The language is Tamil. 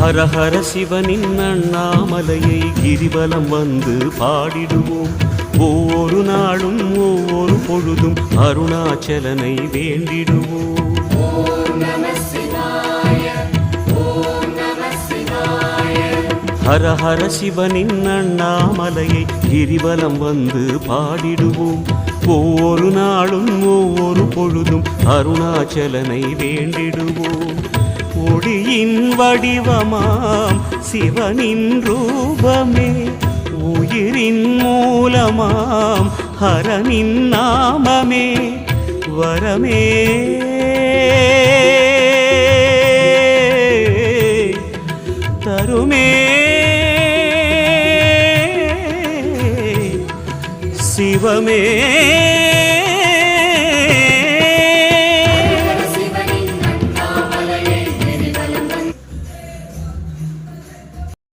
ஹர ஹர சிவனின் அண்ணாமலையை கிரிவலம் வந்து பாடிடுவோம். ஒவ்வொரு நாளும் ஒவ்வொரு பொழுதும் அருணாச்சலனை வேண்டிடுவோம். ஹர ஹர சிவனின் அண்ணாமலையை கிரிவலம் வந்து பாடிடுவோம். ஒவ்வொரு நாளும் ஒவ்வொரு பொழுதும் அருணாச்சலனை வேண்டிடுவோம். ஒளியின் வடிவமாம் சிவனின் ரூபமே, உயிரின் மூலமாம் ஹரனின் நாமமே, வரமே தருமே சிவமே.